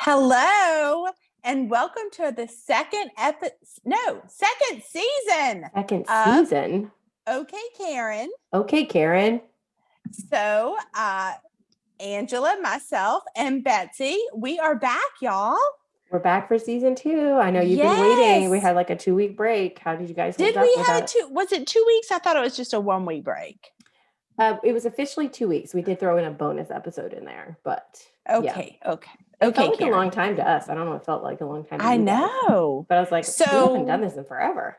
Hello, and welcome to the second season Second of season. Okay, Karen. Okay, Karen. So, Angela, myself, and Betsy, we are back, y'all. We're back for season 2. I know you've been waiting. We Yes. had like a 2-week break. How did you guys hold Did up we with have that? was it 2 weeks? I thought it was just a 1 week break. It was officially 2 weeks. We did throw in a bonus episode in there, but Okay, yeah. okay. It Okay, felt like Karen. a long time to us. I don't know. It felt like a long time to I you guys. know. But I was like, we haven't done this in forever.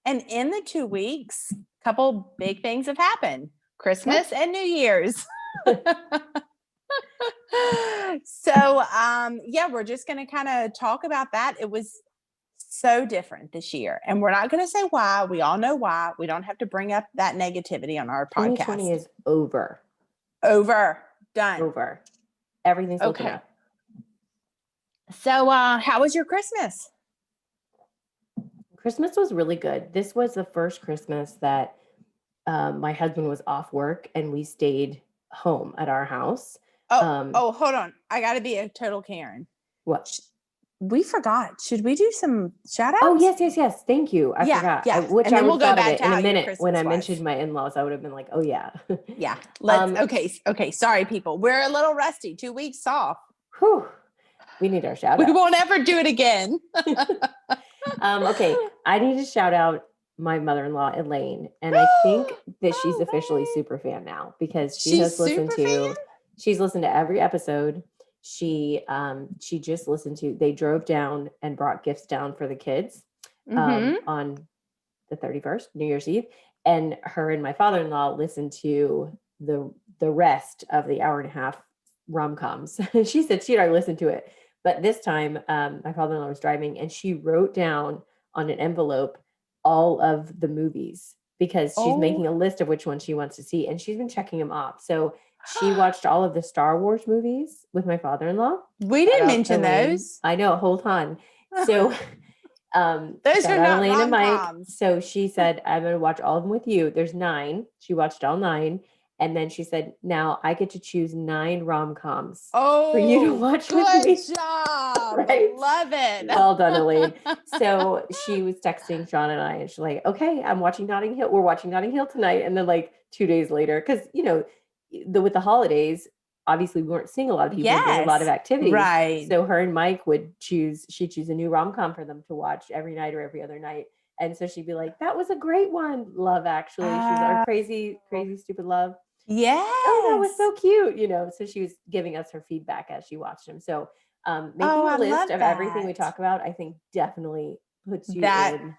And in the 2 weeks, a couple big things have happened. Christmas and New Year's. So, we're just going to kind of talk about that. It was so different this year. And we're not going to say why. We all know why. We don't have to bring up that negativity on our podcast. 2020 is over. Over. Done. Over. Everything's looking up. So, how was your Christmas? Christmas was really good. This was the first Christmas that my husband was off work and we stayed home at our house. Hold on. I got to be a total Karen. What? We forgot. Should we do some shout outs? Oh, yes. Thank you. I forgot. Yeah. Which I would have thought of it in a minute. When I was. mentioned my in-laws, I would have been like, oh, yeah. Yeah. Okay. Sorry, people. We're a little rusty. 2 weeks off. Whew. We need our shout out. We won't ever do it again. Okay. I need to shout out my mother-in-law, Elaine. And I think that she's officially super fan now because she's listened to every episode. She just listened to, they drove down and brought gifts down for the kids on the 31st, New Year's Eve. And her and my father-in-law listened to the rest of the hour and a half rom-coms. She said she'd already listened to it. But this time, my father-in-law was driving and she wrote down on an envelope all of the movies because she's making a list of which ones she wants to see. And she's been checking them off. So she watched all of the Star Wars movies with my father-in-law. We didn't mention those. I know. Hold on. So those are not Elaine and Mike. rom-coms. So she said, I'm going to watch all of them with you. There's 9. She watched all 9. And then she said, now I get to choose 9 rom-coms for you to watch with me. Good job. Right? Love it. Well done, Elaine. So she was texting Sean and I, and she's like, okay, I'm watching Notting Hill. We're watching Notting Hill tonight. And then like 2 days later, because, with the holidays, obviously we weren't seeing a lot of people doing a lot of activities. Right. So her and Mike would choose a new rom-com for them to watch every night or every other night. And so she'd be like, that was a great one. Love, actually. She was our crazy, stupid love. Yeah. Oh, that was so cute. So she was giving us her feedback as she watched them. So making a list of everything we talk about, I think definitely puts you in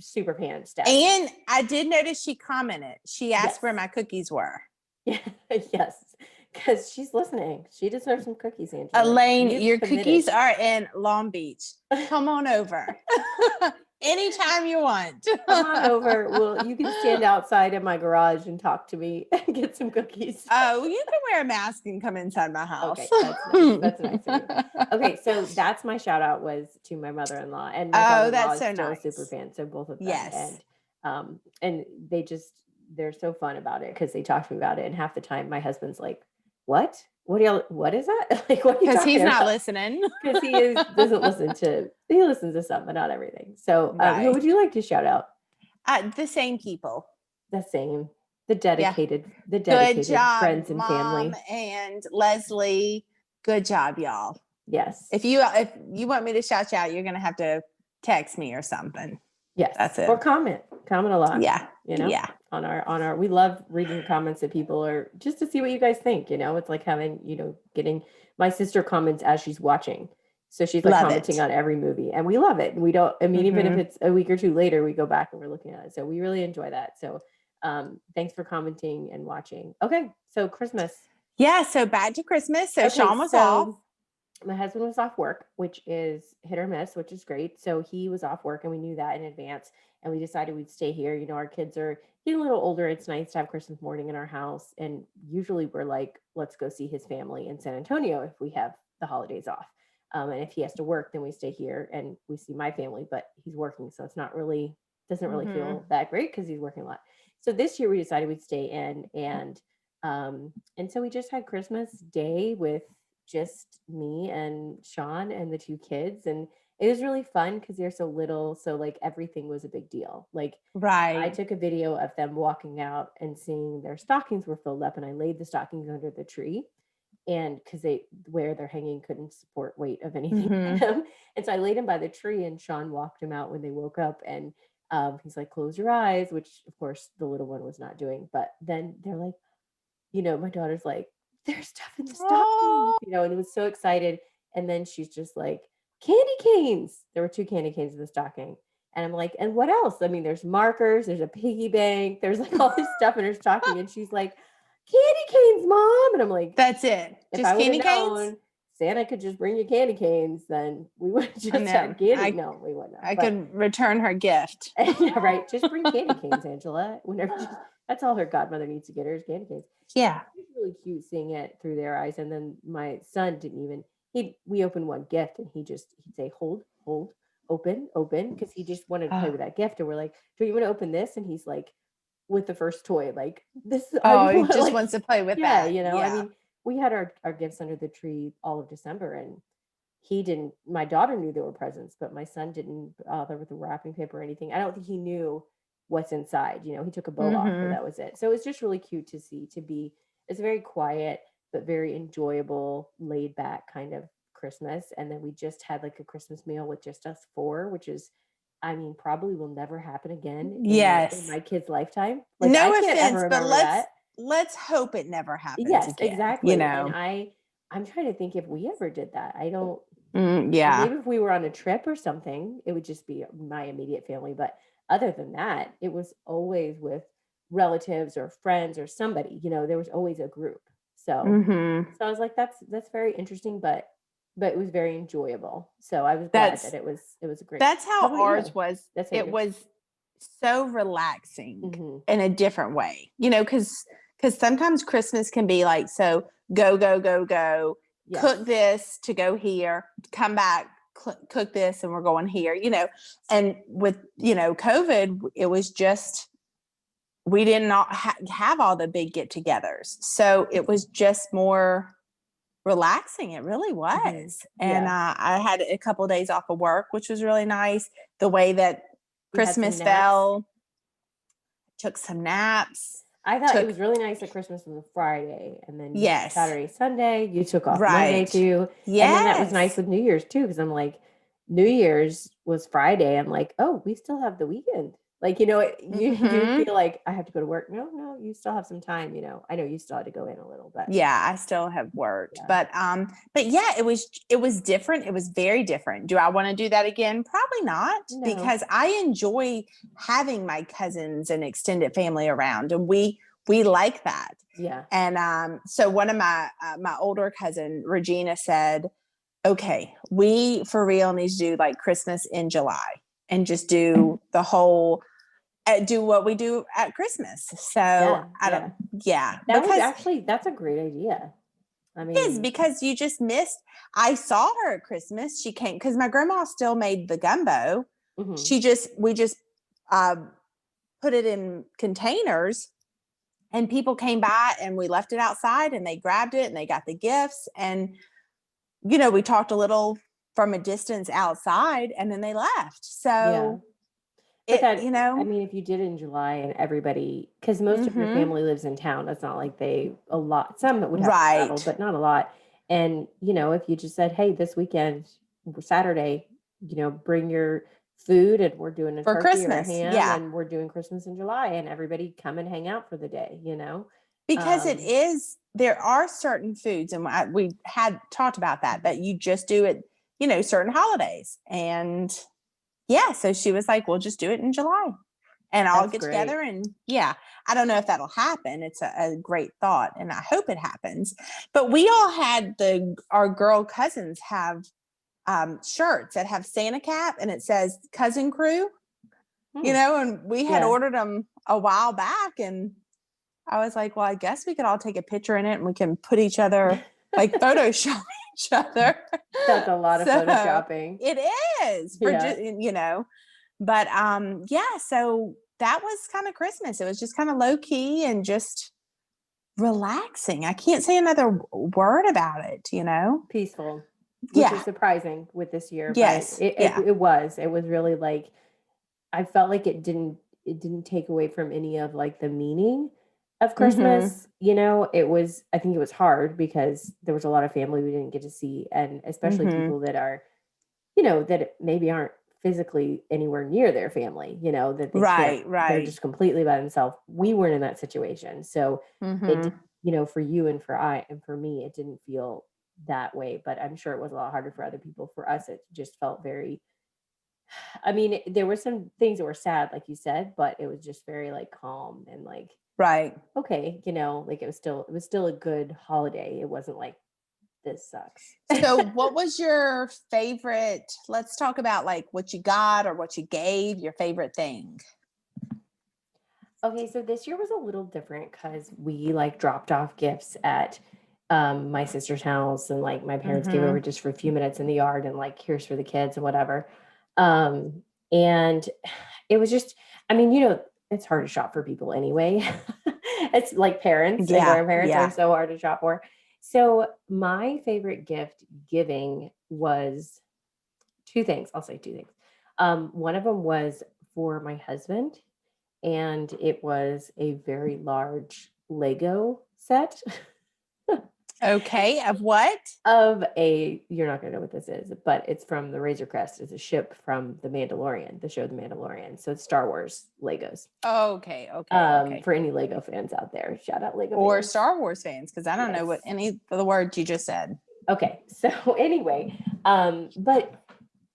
super fan status. And I did notice she commented. She asked where my cookies were. Yeah. Yes. Because she's listening. She deserves some cookies, Angela. Elaine, your cookies are in Long Beach. Come on over. Anytime you want. Come on over. Well, you can stand outside in my garage and talk to me and get some cookies. Oh, you can wear a mask and come inside my house. Okay, that's nice of you. Okay, so that's my shout out was to my mother-in-law, and my father-in-law is still a super fan. So both of them. Yes. And they're so fun about it because they talk to me about it, and half the time my husband's like, "What? What is that?" Like, what are you talking about? Because he's not listening. Because doesn't listen to. He listens to some, but not everything. So, who would you like to shout out? The same people. The dedicated good job, friends and Mom family. And Leslie, good job, y'all. Yes. If you want me to shout you out, you're gonna have to text me or something. Yes, that's it. Or comment a lot. Yeah, yeah. On our, we love reading the comments that people are just to see what you guys think. It's like having getting my sister comments as she's watching. So she's like commenting on every movie, and we love it. We don't. I mean, even if it's a week or two later, we go back and we're looking at it. So we really enjoy that. So thanks for commenting and watching. Okay, so Christmas. Yeah. So back to Christmas. So Sean was off. My husband was off work, which is hit or miss, which is great. So he was off work and we knew that in advance. And we decided we'd stay here. Our kids are getting a little older. It's nice to have Christmas morning in our house. And usually we're like, let's go see his family in San Antonio if we have the holidays off. And if he has to work, then we stay here and we see my family, but he's working. So it's doesn't really feel that great because he's working a lot. So this year we decided we'd stay in and so we just had Christmas Day with just me and Sean and the 2 kids, and it was really fun because they're so little, so, like, everything was a big deal. Like, I Right. took a video of them walking out and seeing their stockings were filled up, and I laid the stockings under the tree, and because they where they're hanging couldn't support weight of anything in Mm-hmm. them. And so I laid him by the tree, and Sean walked him out when they woke up, and he's like, close your eyes, which of course the little one was not doing. But then they're like, my daughter's like, there's stuff in the stockings, Oh, and he was so excited. And then she's just like, candy canes. There were 2 candy canes in the stocking. And I'm like, and what else? I mean, there's markers, there's a piggy bank, there's like all this stuff in her stocking. And she's like, candy canes, mom. And I'm like, that's it. if Just I would have candy canes? known Santa could just bring you candy canes, then we would have I just know. had candy. No, we wouldn't have. I But could return her gift. yeah, right. Just bring candy canes, Angela. Whenever that's all her godmother needs to get her is candy canes. Yeah. It's really cute seeing it through their eyes. And then my son didn't even we opened one gift and he'd say, hold, open, because he just wanted to play Oh, with that gift. And we're like, do you want to open this? And he's like, with the first toy, like this, I oh, just he want just like, wants to play with yeah, that. I Yeah. mean, we had our gifts under the tree all of December, and he didn't. My daughter knew there were presents, but my son didn't bother with the wrapping paper or anything. I don't think he knew what's inside. He took a bow off, but Mm-hmm. that was it. So it's just really cute to see. It's very quiet but very enjoyable, laid back kind of Christmas. And then we just had like a Christmas meal with just us 4, which is, I mean, probably will never happen again in Yes. my kid's lifetime. Like I No can't ever offense, but remember that. let's hope it never happens Yes, again, you exactly. And know. I'm trying to think if we ever did that. I don't Yeah. maybe if we were on a trip or something, it would just be my immediate family. But other than that, it was always with relatives or friends or somebody, there was always a group. So Mm-hmm. so I was like, that's very interesting, but it was very enjoyable. So I was glad that That's it was a great. that's How how about ours you? was. That's how It yours. was so relaxing Mm-hmm. in a different way, because sometimes Christmas can be like, so go, go, go, go, Yes. cook this to go here, come back, cook this, and we're going here, and with, COVID, it was just, we did not have all the big get-togethers, so it was just more relaxing. It really Mm-hmm. was. And Yeah. I had a couple of days off of work, which was really nice. The way that You had some Christmas naps. fell, took some naps, I thought it took, was really nice that Christmas was a Friday, and then you had yes, Saturday, Sunday. You took off Monday right, too, and then that was nice yes, with New Year's too, because I'm like, New Year's was Friday. I'm like, oh, we still have the weekend. Like, you hmm, feel like I have to go to work. No, no, you still have some time. I know you still had to go in a little, but yeah, I still have worked, yeah, but yeah, it was different. It was very different. Do I want to do that again? Probably not, no, because I enjoy having my cousins and extended family around, and we like that. yeah, And so one of my older cousin Regina said, "Okay, we for real need to do like Christmas in July and just do the whole do what we do at Christmas." So yeah, I don't, yeah. yeah, That's a great idea. I is mean, because you just missed. I saw her at Christmas. She came because my grandma still made the gumbo. mhm, We just uh, put it in containers, and people came by and we left it outside and they grabbed it and they got the gifts, and we talked a little from a distance outside and then they left. yeah. So But it, I mean, if you did it in July and everybody, because most of your mm-hmm, family lives in town, it's not like a lot, some would have to travel, right, but not a lot. And, if you just said, hey, this weekend, Saturday, bring your food and we're doing a for turkey or a Christmas, ham yeah, and we're doing Christmas in July and everybody come and hang out for the day. because it Um, is. There are certain foods, and we had talked about that you just do it, certain holidays, and yeah. So she was like, "We'll just do it in July." And I'll that's get great. together, and yeah, I don't know if that'll happen. It's a great thought and I hope it happens. But we all had our girl cousins have shirts that have Santa cap and it says cousin crew, Hmm. and we had Yeah. ordered them a while back, and I was like, well, I guess we could all take a picture in it and we can put each other, like, Photoshop each other. That's a lot of So photoshopping. it is for Yeah. just, but yeah, so that was kind of Christmas. It was just kind of low key and just relaxing. I can't say another word about it, Peaceful, which is Yeah. surprising with this year, but Yes. Yeah. it was really like, I felt like it didn't take away from any of like the meaning of Mm-hmm. Christmas. It was, I think it was hard because there was a lot of family we didn't get to see, and especially Mm-hmm. people that are, that maybe aren't physically anywhere near their family, that they can't, Right. they're Right. just completely by themselves. We weren't in that situation. So it, Mm-hmm. for you and for me, it didn't feel that way, but I'm sure it was a lot harder for other people. For us, it just felt very, I mean, there were some things that were sad, like you said, but it was just very like calm and like, Right. okay, like it was still a good holiday. It wasn't like, this sucks. So, what was your favorite? Let's talk about like what you got or what you gave, your favorite thing. Okay, so this year was a little different because we like dropped off gifts at my sister's house, and like my parents came over Mm-hmm. just for a few minutes in the yard and like, here's for the kids and whatever. And it was just, I mean, it's hard to shop for people anyway. It's like parents and Yeah. grandparents are Yeah. so hard to shop for. So my favorite gift giving was two things. I'll say two things. One of them was for my husband, and it was a very large Lego set Okay. Of what? of you're not going to know what this is, but it's from the Razor Crest. It's a ship from The Mandalorian, the show The Mandalorian. So it's Star Wars Legos. Okay. Okay. Okay. For any Lego fans out there, shout out Lego Or fans. Star Wars fans, because I don't know what Yes. any of the words you just said. Okay. So anyway, but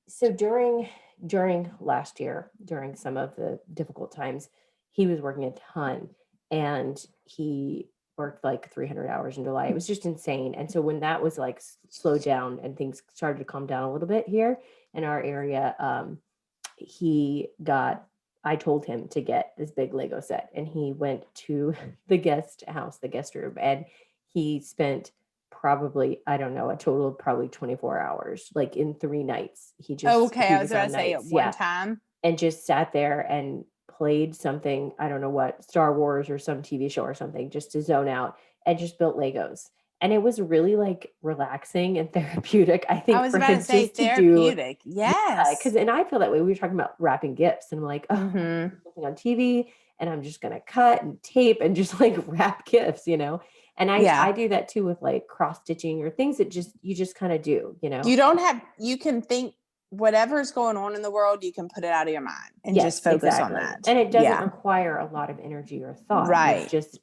so during last year, during some of the difficult times, he was working a ton, and he worked like 300 hours in July. It was just insane. And so when that was like slowed down and things started to calm down a little bit here in our area, he got I told him to get this big Lego set, and he went to the guest house, the guest room, and he spent probably, I don't know, a total of probably 24 hours, like in 3 nights. Okay. He I was was about on to say at nights. one Yeah. time. And just sat there and played something, I don't know what, Star Wars or some TV show or something, just to zone out, and just built Legos. And it was really like relaxing and therapeutic, I I think, was for about to him say just to do. therapeutic. Yeah, Yes. because and I feel that way. We were talking about wrapping gifts, and I'm like, oh, Mm-hmm. something on TV, and I'm just gonna cut and tape and just like wrap gifts. And I Yeah. do that too with like cross stitching or things that just you just kind of do. You don't have, you can think whatever's going on in the world, you can put it out of your mind and just Yes, focus on exactly. that. And it doesn't Yeah. require a lot of energy or thought. It's Right. just,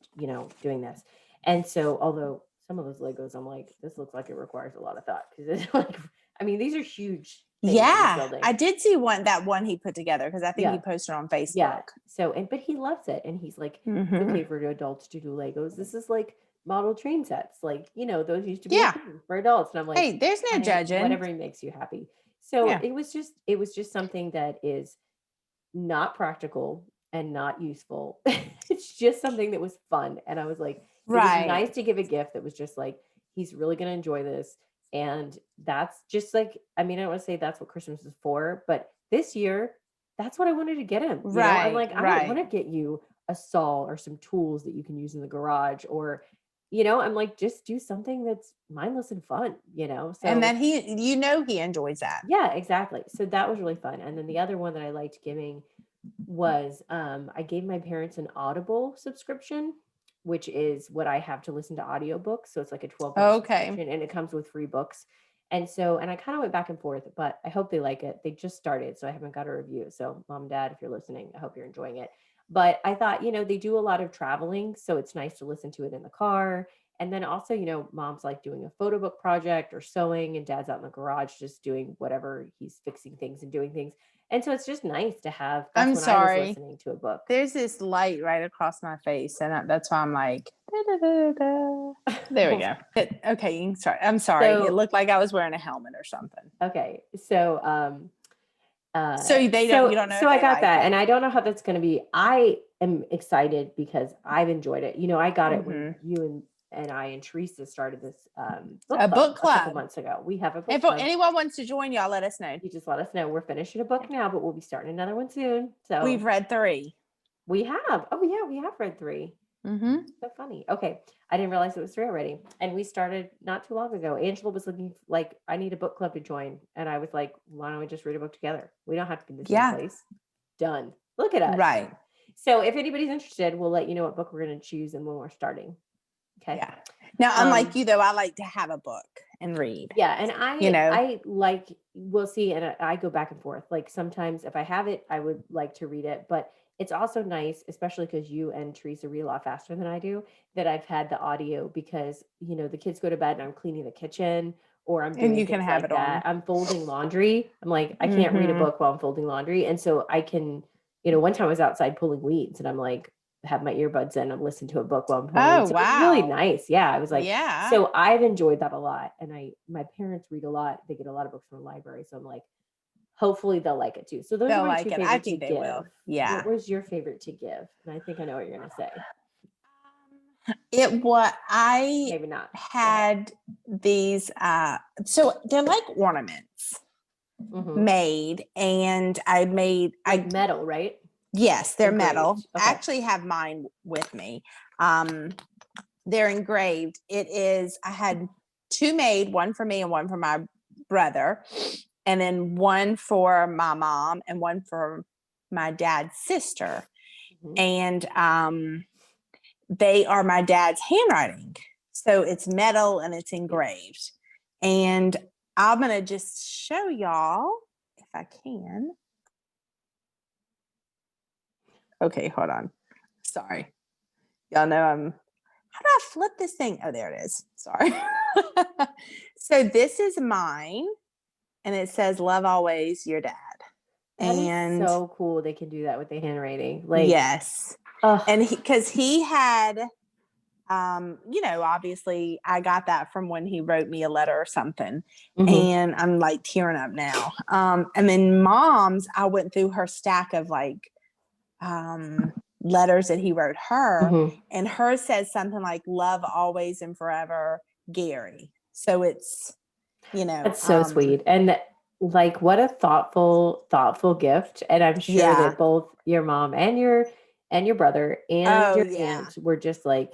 doing this. And so, although some of those Legos, I'm like, this looks like it requires a lot of thought, because it's like, I mean, these are huge things that he's Yeah. building. I did see that one he put together because I think he Yeah. posted on Yeah. Facebook. So, but he loves it. And he's like, it's Mm-hmm. okay for adults to do Legos. This is like model train sets. Like, those used to be a Yeah. thing for adults. And I'm like, Hey, there's no honey, judging. whatever makes you happy. So Yeah. it was just something that is not practical and not useful. It's just something that was fun. And I was like, it was Right. nice to give a gift that was just like, he's really going to enjoy this. And that's just like, I mean, I don't want to say that's what Christmas is for, but this year, that's what I wanted to get him. I'm Right. like, I don't want Right. to get you a saw or some tools that you can use in the garage, or, I'm like, just do something that's mindless and fun. And So then he enjoys that. yeah, exactly. So that was really fun. And then the other one that I liked giving was I gave my parents an Audible subscription, which is what I have to listen to audiobooks. So it's like a 12-month Okay. subscription, and it comes with free books. And I kind of went back and forth, but I hope they like it. They just started, so I haven't got a review. So mom and dad, if you're listening, I hope you're enjoying it. But I thought, they do a lot of traveling, so it's nice to listen to it in the car. And then also, mom's like doing a photo book project or sewing, and dad's out in the garage just doing whatever, he's fixing things and doing things. And so it's just nice to have. That's I'm when I was sorry. listening to a book. There's this light right across my face, and that's why I'm like, there we go. Okay, you can start. I'm sorry. It looked like I was wearing a helmet or something. Okay, so So you don't know if I they got like that, it. and I don't know how that's going to be. I am excited because I've enjoyed it. I got it when you and I and Teresa started this book club a couple months ago. We have a book club. If anyone wants to join, y'all let us know. You just let us know. We're finishing a book now, but we'll be starting another one soon. So we've read 3. We have. Oh yeah, we have read 3. So funny. Okay. I didn't realize it was 3 already. And we started not too long ago. Angela was looking like, I need a book club to join. And I was like, why don't we just read a book together? We don't have to be in the same Yeah. place. Done. Look at us. Right. So if anybody's interested, we'll let you know what book we're going to choose and when we're starting. Okay. Yeah. Now, unlike you though, I like to have a book and read. Yeah. And I like, we'll see. And I go back and forth. Like sometimes if I have it, I would like to read it, but it's also nice, especially because you and Teresa read a lot faster than I do, that I've had the audio because, the kids go to bed and I'm cleaning the kitchen or I'm doing and you can things have like it that. on. I'm folding laundry. I'm like, I can't read a book while I'm folding laundry. And so I can, one time I was outside pulling weeds and I'm like, have my earbuds in and listen to a book while I'm pulling weeds. So it was really nice. Yeah. I was like, so I've enjoyed that a lot. And my parents read a lot. They get a lot of books from the library. So I'm like, hopefully they'll like it too. So those are my two favorites. I think they will. Yeah. What was your favorite to give? And I think I know what you're going to say. I maybe not had these, so they're like ornaments made, and I made metal, right? Yes, they're metal. Okay. I actually have mine with me. They're engraved. I had 2 made, one for me and one for my brother, and then one for my mom and one for my dad's sister. And they are my dad's handwriting. So it's metal and it's engraved. And I'm going to just show y'all if I can. Okay, hold on. Sorry. Y'all know how do I flip this thing? Oh, there it is. Sorry. So this is mine. And it says, "Love always, your dad." That is so cool. They can do that with the handwriting. Like, yes. And because he had, obviously I got that from when he wrote me a letter or something. And I'm like tearing up now. And then mom's, I went through her stack of like letters that he wrote her. And hers says something like, "Love always and forever, Gary." So it's, that's so sweet. And like, what a thoughtful gift. And I'm sure that both your mom and your brother and your aunt were just like,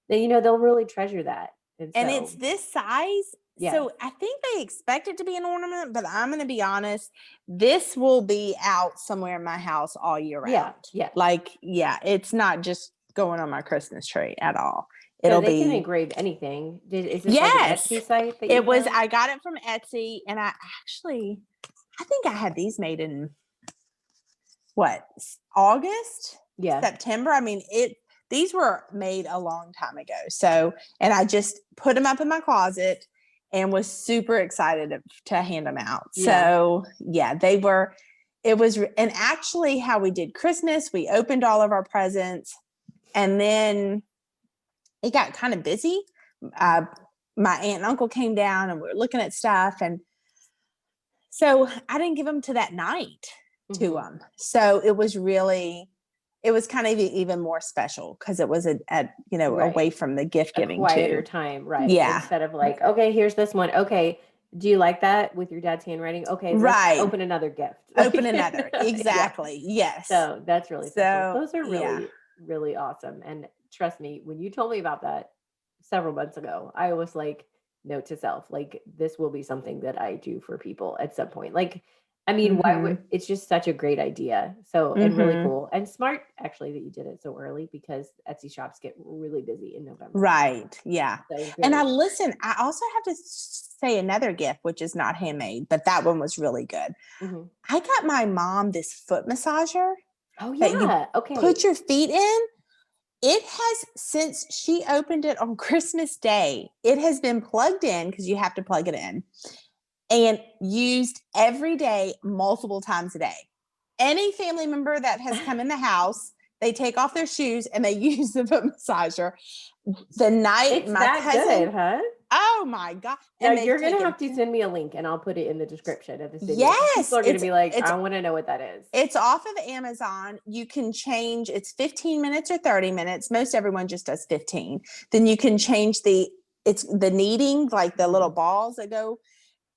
they'll really treasure that. And it's this size. So I think they expect it to be an ornament, but I'm going to be honest, this will be out somewhere in my house all year round. Yeah. Like, it's not just going on my Christmas tree at all. So they can engrave anything. Is this like an Etsy site that you found? I got it from Etsy, and I think I had these made in August? Yeah. September. I mean, these were made a long time ago. So, and I just put them up in my closet and was super excited to hand them out. So and actually how we did Christmas, we opened all of our presents, and then it got kind of busy. My aunt and uncle came down and we were looking at stuff. And so I didn't give them to that night to them. So it was kind of even more special because it was away from the gift giving, quieter time, right? Yeah. Instead of like, okay, here's this one. Okay, do you like that with your dad's handwriting? Okay, let's open another gift. Open another, exactly. Yes. So that's really special. Those are really, really awesome. And trust me, when you told me about that several months ago, I was like, note to self, like this will be something that I do for people at some point. Like, I mean, why would it's just such a great idea. So, and really cool and smart actually that you did it so early because Etsy shops get really busy in November. Right. Yeah. So and I also have to say another gift, which is not handmade, but that one was really good. I got my mom this foot massager. Oh yeah. Okay. Put your feet in. It has, since she opened it on Christmas Day, it has been plugged in because you have to plug it in and used every day, multiple times a day. Any family member that has come in the house, they take off their shoes and they use the foot massager. The night it's my cousin, good, huh? Oh my God. And you're going to have to send me a link and I'll put it in the description of this video. Yes. People are going to be like, I want to know what that is. It's off of Amazon. You can change, it's 15 minutes or 30 minutes. Most everyone just does 15. Then you can change the kneading, like the little balls that go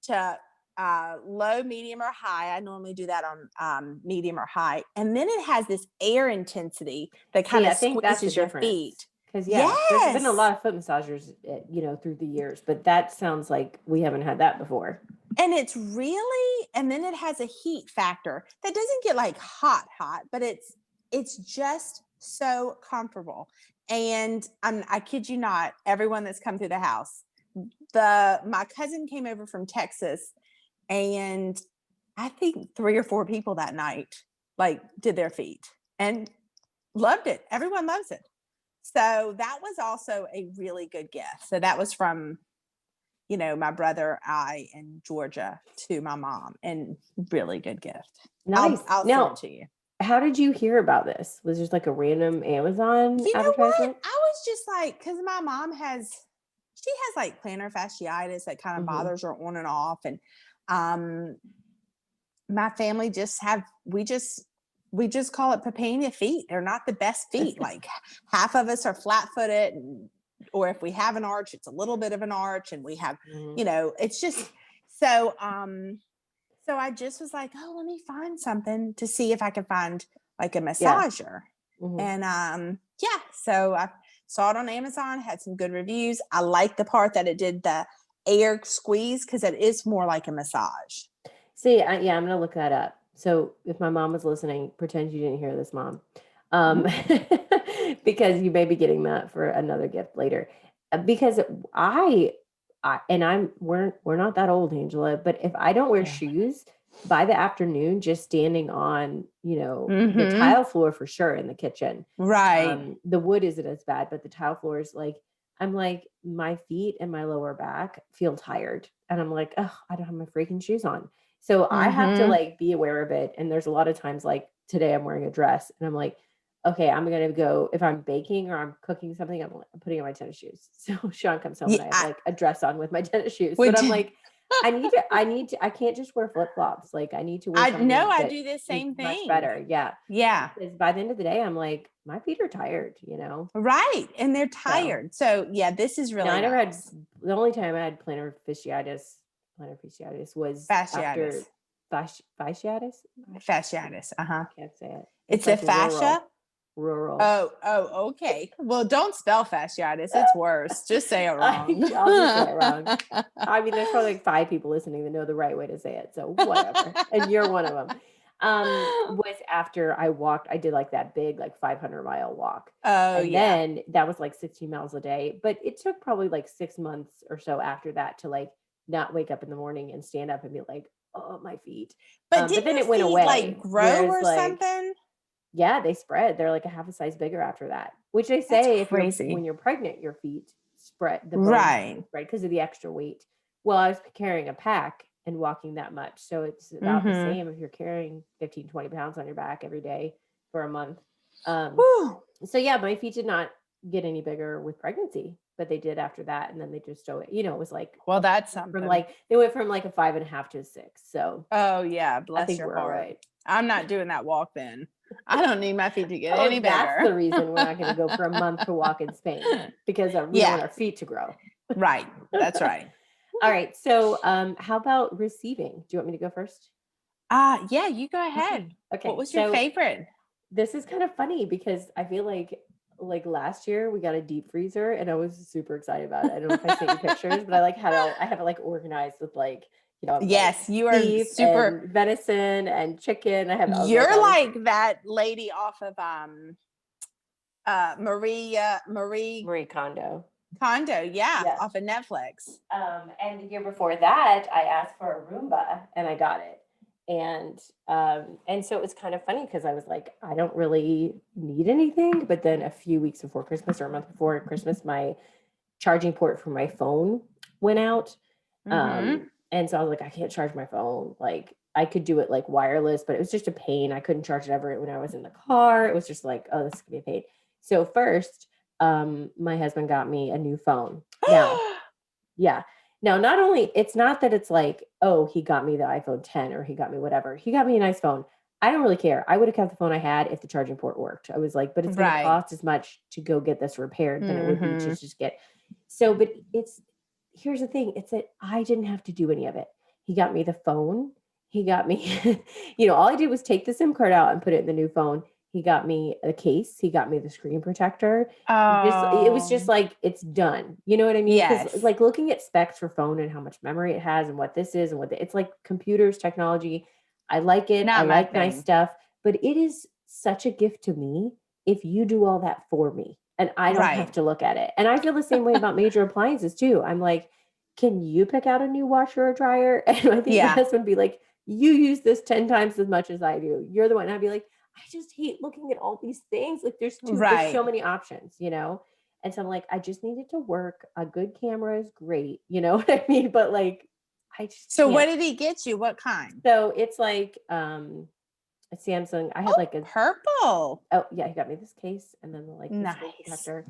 to low, medium, or high. I normally do that on medium or high. And then it has this air intensity that kind of I think that's the squeezes your difference. feet. Because there's been a Yes. lot of foot massagers, through the years, but that sounds like we haven't had that before. And it's really, and then it has a heat factor that doesn't get like hot, but it's just so comfortable. And I kid you not, everyone that's come through the house, my cousin came over from Texas, and I think 3 or 4 people that night like did their feet and loved it. Everyone loves it. So that was also a really good gift. So that was from, my brother, I, and Georgia to my mom, and really good gift. Nice. I'll Now, send it to you. how did you hear about this? Was it just like a random Amazon You know advertisement? what? I was just like, because my mom has like plantar fasciitis that kind of bothers her on and off. And my family we just call it Papania feet. They're not the best feet. Like half of us are flat footed, or if we have an arch, it's a little bit of an arch, and we have, it's just so. So I just was like, oh, let me find something to see if I can find like a massager. And so I saw it on Amazon, had some good reviews. I like the part that it did the air squeeze, because it is more like a massage. See, I'm going to look that up. So if my mom was listening, pretend you didn't hear this, Mom. Because you may be getting that for another gift later. Because we're not that old, Angela, but if I don't wear shoes by the afternoon, just standing on, the tile floor for sure in the kitchen. Right. The wood isn't as bad, but the tile floor is like, I'm like, my feet and my lower back feel tired. And I'm like, oh, I don't have my freaking shoes on. So I have to like be aware of it. And there's a lot of times like today I'm wearing a dress and I'm like, okay, I'm going to go, if I'm baking or I'm cooking something, I'm putting on my tennis shoes. So Sean comes home and I have like a dress on with my tennis shoes. But I'm like, I can't just wear flip-flops. Like I need to wear something. I do the same thing. Much better. Yeah. Yeah. Because by the end of the day, I'm like, my feet are tired, Right. And they're tired. So yeah, this is really nice. The only time I had plantar fasciitis was fasciitis. After fasciitis. I can't say it. It's like a fascia. Rural. Oh, okay. Well, don't spell fasciitis. It's worse. Just say it wrong. I'll just say it wrong. I mean, there's probably like 5 people listening that know the right way to say it. So whatever. And you're one of them. Was after I did like that big, like 500-mile walk. And then that was like 16 miles a day. But it took probably like 6 months or so after that to like not wake up in the morning and stand up and be like, oh, my feet. But then it went away. Like grow or something? Yeah, they spread. They're like a half a size bigger after that, which they say when you're pregnant, your feet spread. The bones spread because of the extra weight. Well, I was carrying a pack and walking that much. So it's about the same if you're carrying 15, 20 pounds on your back every day for a month. So yeah, my feet did not get any bigger with pregnancy, but they did after that. And then they just show it, it was like, well, that's something. They went from like a 5.5 to a 6. So, bless your heart. Right. I'm not doing that walk then. I don't need my feet to get any bigger. That's the reason we're not going to go for a month to walk in Spain, because we don't want our feet to grow. Right. That's right. All right. So how about receiving? Do you want me to go first? Yeah, you go ahead. Okay. What was your favorite? This is kind of funny because I feel like last year we got a deep freezer and I was super excited about it. I don't know if I sent you pictures, but I have it like organized with like, yes, you are super venison and chicken. You're like that lady off of Marie Kondo. Off of Netflix. And the year before that, I asked for a Roomba and I got it. And so it was kind of funny because I was like, I don't really need anything. But then a few weeks before Christmas or a month before Christmas, my charging port for my phone went out. And so I was like, I can't charge my phone. Like I could do it like wireless, but it was just a pain. I couldn't charge it ever when I was in the car. It was just like, oh, this could be a pain. So first, my husband got me a new phone. Now, Now, not only, it's not that it's like, oh, he got me the iPhone 10 or he got me whatever. He got me a nice phone. I don't really care. I would have kept the phone I had if the charging port worked. I was like, but it's going to cost as much to go get this repaired than it would be to just get. So, but here's the thing. It's that I didn't have to do any of it. He got me the phone. He got me, all I did was take the SIM card out and put it in the new phone. He got me a case. He got me the screen protector. It was just Oh, like, it's done. You know what I mean? Because yes. like looking at specs for phone and how much memory it has and what this is and it's like computers, technology. I like it. I Not my like nice thing. stuff, but it is such a gift to me if you do all that for me and I don't have Right. to look at it. And I feel the same way about major appliances too. I'm like, can you pick out a new washer or dryer? And I think my Yeah. husband would be like, you use this 10 times as much as I do. You're the one. And I'd be like, I just hate looking at all these things. Like there's Right. so many options, And so I'm like, I just need it to work. A good camera is great. You know what I mean? But like, I just So what can't. did he get you? What kind? So it's like a Samsung. I had Oh, like a purple. oh yeah, he got me this case and then like the screen Nice. protector.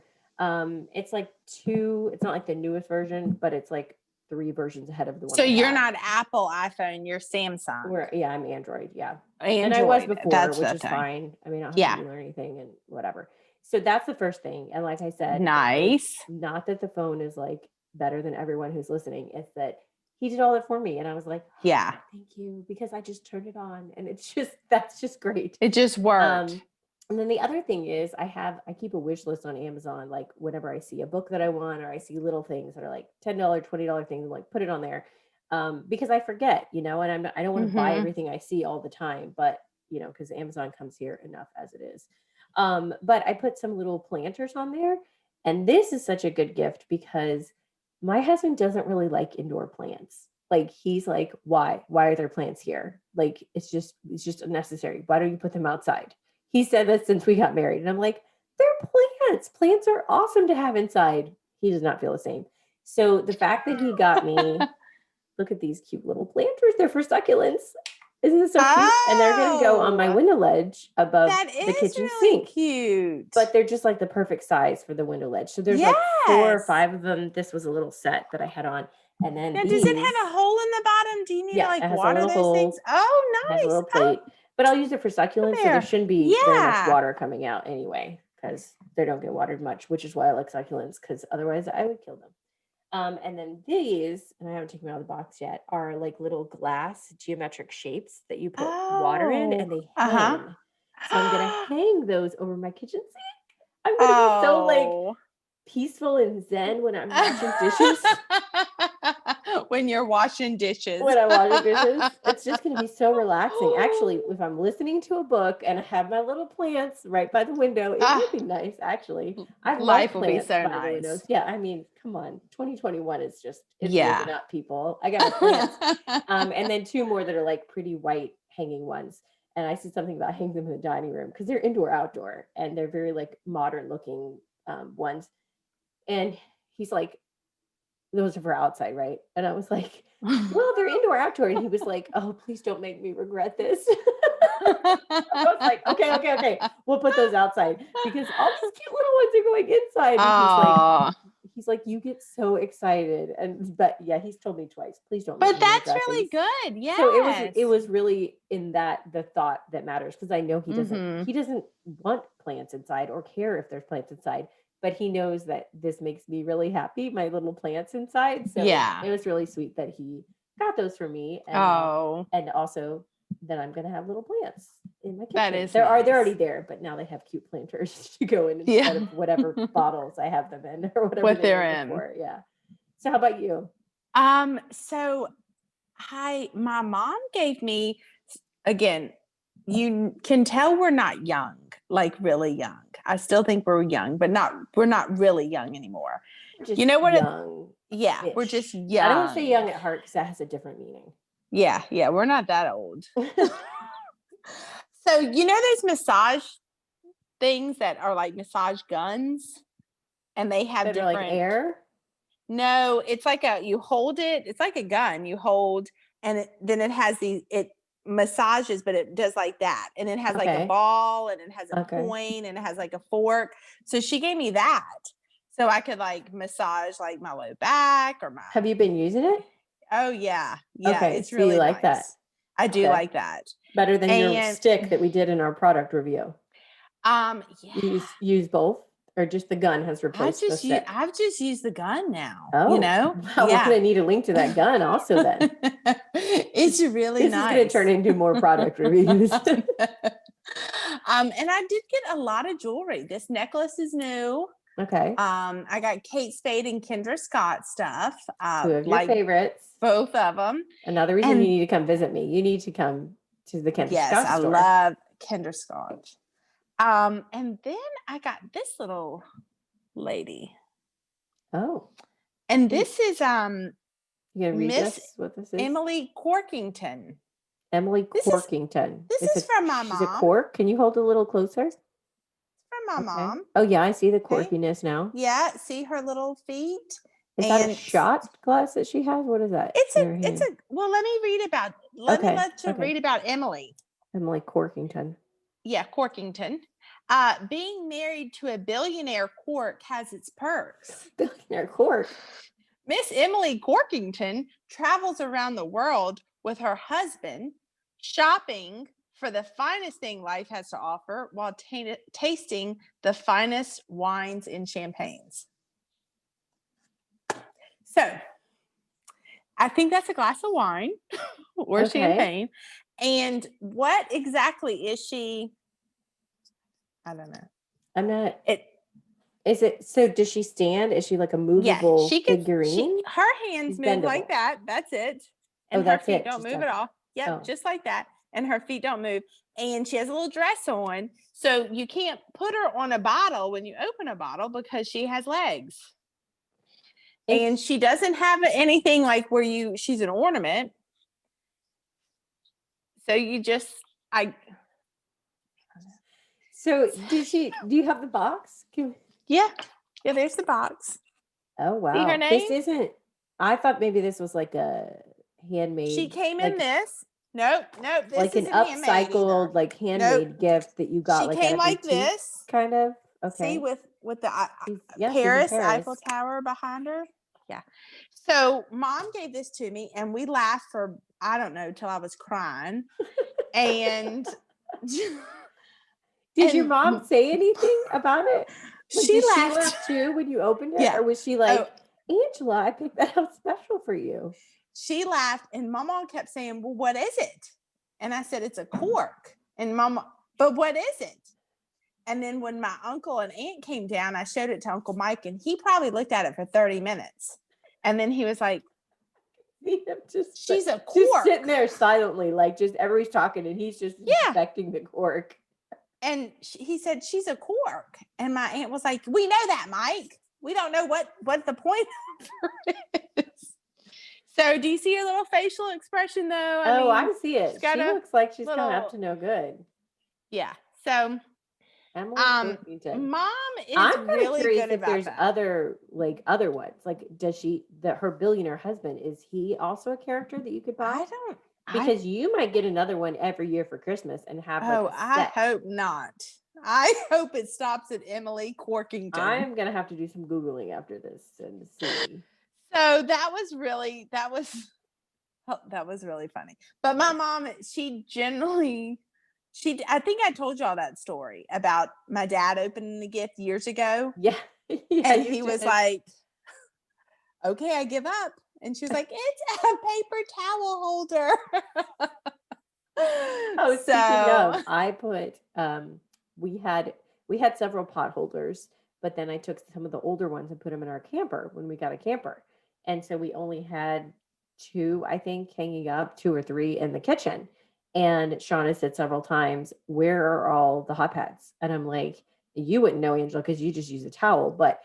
It's like it's not like the newest version, but it's like 3 versions ahead of the one So I you're have. not Apple, iPhone, you're Samsung. Yeah, I'm Android, yeah. And I was Android. before, That's which the is thing. fine. I mean, I don't have to Yeah. relearn anything and whatever. So that's the first thing. And like I said, it was Nice. not that the phone is like better than everyone who's listening. It's that he did all that for me. And I was like, Yeah. thank you, because I just turned it on and that's just great. It just worked. Um, and then the other thing is I keep a wish list on Amazon, like whenever I see a book that I want, or I see little things that are like $10, $20 things, I'm like, put it on there. Because I forget, and I don't want to buy Mm-hmm. everything I see all the time, but because Amazon comes here enough as it is. But I put some little planters on there, and this is such a good gift because my husband doesn't really like indoor plants. Like he's like, why? Why are there plants here? Like it's just unnecessary. Why don't you put them outside? He said that since we got married, and I'm like, they're plants. Plants are awesome to have inside. He does not feel the same. So the fact that he got me, look at these cute little planters. They're for succulents. Isn't this so cute? And they're going to go on my Oh, window ledge above that the is kitchen really sink. cute. But they're just like the perfect size for the window ledge. So there's like 4 or Yes. 5 of them. This was a little set that I had on. And then Now, does it these, have a hole in the bottom? Do you need to yeah, like it has a water little those things? hole, Oh, has a nice. little Oh, plate. But I'll use it for come succulents. So there here. shouldn't be very much Yeah. water coming out anyway, because they don't get watered much, which is why I like succulents, because otherwise I would kill them. And then these, and I haven't taken them out of the box yet, are like little glass geometric shapes that you put water in and Oh, they uh-huh. hang. So I'm gonna hang those over my kitchen sink. I'm gonna be so like Oh. peaceful and zen when I'm washing dishes. When you're washing dishes. When I'm washing dishes, it's just going to be so relaxing. Actually, if I'm listening to a book and I have my little plants right by the window, it would be nice. Actually, I love Life will be plants so by the windows. nice. Yeah, I mean, come on, 2021 is it's Yeah. moving up, people. I got my plants, and then 2 more that are like pretty white hanging ones. And I said something about hanging them in the dining room because they're indoor outdoor and they're very like modern looking ones. And he's like, those are for outside, right? And I was like, well, they're indoor outdoor. And he was like, oh, please don't make me regret this. I was like, okay. We'll put those outside because all these cute little ones are going inside. And he's like, you get so excited. But yeah, he's told me twice, please don't make But me that's regret really these. good. So Yes. it was really in that the thought that matters, because I know Mm-hmm. he doesn't want plants inside or care if there's plants inside, but he knows that this makes me really happy, my little plants inside. So Yeah. it was really sweet that he got those for me, Oh, and also then I'm gonna have little plants in my kitchen. that is They're nice. already there, but now they have cute planters to go in instead of whatever bottles I have them in or whatever what they they're were in. before. Yeah. So how about you? So my mom gave me, again, you can tell we're not young, like really young. I still think we're young, but we're not really young anymore. Just You know what? young. Yeah, we're just young. I don't want to say young at heart because that has a different meaning. Yeah, we're not that old. So, those massage things that are like massage guns, and they have different like air? No, it's like you hold it, it's like a gun you hold, and then it has it massages, but it does like that. And it has like a ball, and it has a point, and it has like a fork. So she gave me that. So I could like massage like my low back or my. Have you been using it? Oh yeah. Yeah. Okay. It's So really you like nice. that? I do like that. Better than your stick that we did in our product review. Yeah. Use both or just the gun has replaced the stick? I've just used the gun now. Oh, you know, well, we're gonna need a link to that gun also then. It's really This nice. is gonna turn into more product reviews. And I did get a lot of jewelry. This necklace is new. Okay. I got Kate Spade and Kendra Scott stuff. Two of your favorites. Both of them. Another reason you need to come visit me. You need to come to the Kendra Scott store. Yes, I love Kendra Scott. And then I got this little lady. Oh. And this is you gonna read Miss what this is? Emily Corkington. Emily Corkington. This is from my mom. She's a cork. Can you hold a little closer? It's from my mom. Oh yeah, I see the corkiness now. Yeah, see her little feet. Is that a shot glass that she has? What is that? Well, let me read about read about Emily. Emily Corkington. Yeah, Corkington. Being married to a billionaire cork has its perks. Billionaire cork. Miss Emily Corkington travels around the world with her husband, shopping for the finest thing life has to offer while tasting the finest wines and champagnes. So I think that's a glass of wine or champagne. And what exactly is she? I don't know. I'm not. Is it so? Does she stand? Is she like a movable figurine? Her hands move like that. That's it. And her feet don't move at all. Yep, just like that. And her feet don't move. And she has a little dress on. So you can't put her on a bottle when you open a bottle because she has legs. And she doesn't have anything like where she's an ornament. So So do you have the box? Yeah, there's the box. Oh wow. See her name? This isn't, I thought maybe this was like a handmade. She came in this. Nope. This like an upcycled, like handmade gift that you got. She came like this. Kind of. Okay. See with the Paris Eiffel Tower behind her. Yeah. So mom gave this to me and we laughed for, I don't know, till I was crying. And did your mom say anything about it? Like, she laughed. She laughed too when you opened it? Yeah. Or was she like, Angela, I picked that out special for you? She laughed and Mama kept saying, well, what is it? And I said, it's a cork. And Mama, but what is it? And then when my uncle and aunt came down, I showed it to Uncle Mike and he probably looked at it for 30 minutes. And then he was like, she's a cork. Just sitting there silently, like just everybody's talking and he's just inspecting the cork. And he said, she's a cork. And my aunt was like, we know that, Mike. We don't know what the point is. So do you see her little facial expression though? I see it. She looks like she's kind of up to no good. Yeah. So Emily mom is really good about there's that. other ones. Like does her billionaire husband, is he also a character that you could buy? Because you might get another one every year for Christmas and have I hope not. I hope it stops at Emily Corkington. I'm gonna have to do some Googling after this and see. So that was really funny. But my mom, I think I told y'all that story about my dad opening the gift years ago. Yeah. And he was like, okay, I give up. And she was like, it's a paper towel holder. Speaking of, I put, we had several pot holders, but then I took some of the older ones and put them in our camper when we got a camper. And so we only had 2, I think, hanging up, 2 or 3 in the kitchen. And Sean has said several times, where are all the hot pads? And I'm like, you wouldn't know, Angela, because you just use a towel. But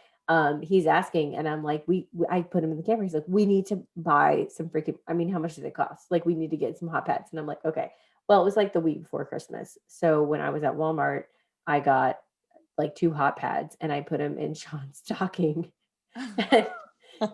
he's asking, and I'm like, I put him in the camper. He's like, we need to buy some how much do they cost? Like, we need to get some hot pads. And I'm like, okay. Well, it was like the week before Christmas. So when I was at Walmart, I got like 2 hot pads and I put them in Sean's stocking.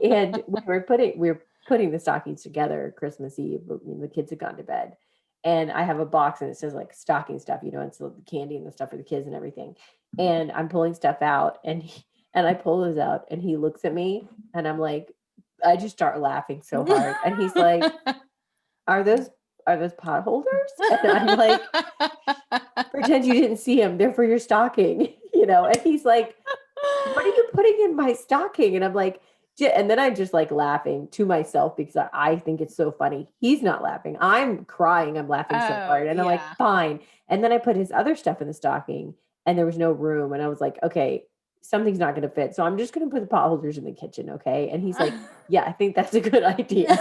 And we were putting the stockings together Christmas Eve, but the kids had gone to bed. And I have a box and it says like stocking stuff, it's the candy and the stuff for the kids and everything. And I'm pulling stuff out and I pull those out and he looks at me and I'm like, I just start laughing so hard. And he's like, are those pot holders? And I'm like, pretend you didn't see them. They're for your stocking, And he's like, what are you putting in my stocking? And I'm like, and then I'm just like laughing to myself because I think it's so funny. He's not laughing. I'm crying. I'm laughing so Oh, hard. And I'm like, yeah. fine. And then I put his other stuff in the stocking and there was no room. And I was like, okay, something's not going to fit. So I'm just going to put the pot holders in the kitchen. Okay. And he's like, yeah, I think that's a good idea.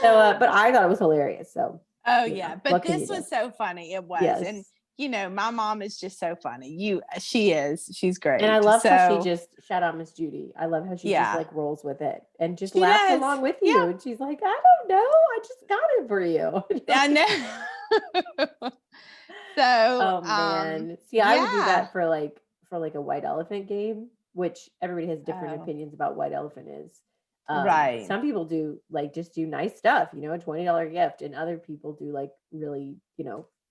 So, but I thought it was hilarious. So, Oh you yeah, know, but what can you this do? was so funny. It was. And Yes. my mom is just so funny. She is. She's And I great. love how she So, just shout out Miss Judy. I love how she just yeah. like rolls with it and just She laughs does. along with Yeah. you. And she's like, I don't know. I just got it for you. I know. So, Oh man. See, I would do yeah. that for like a white elephant game, which everybody has different Oh, opinions about white elephant is. right. Some people do like just do nice stuff, you know, a $20 gift, and other people do like really,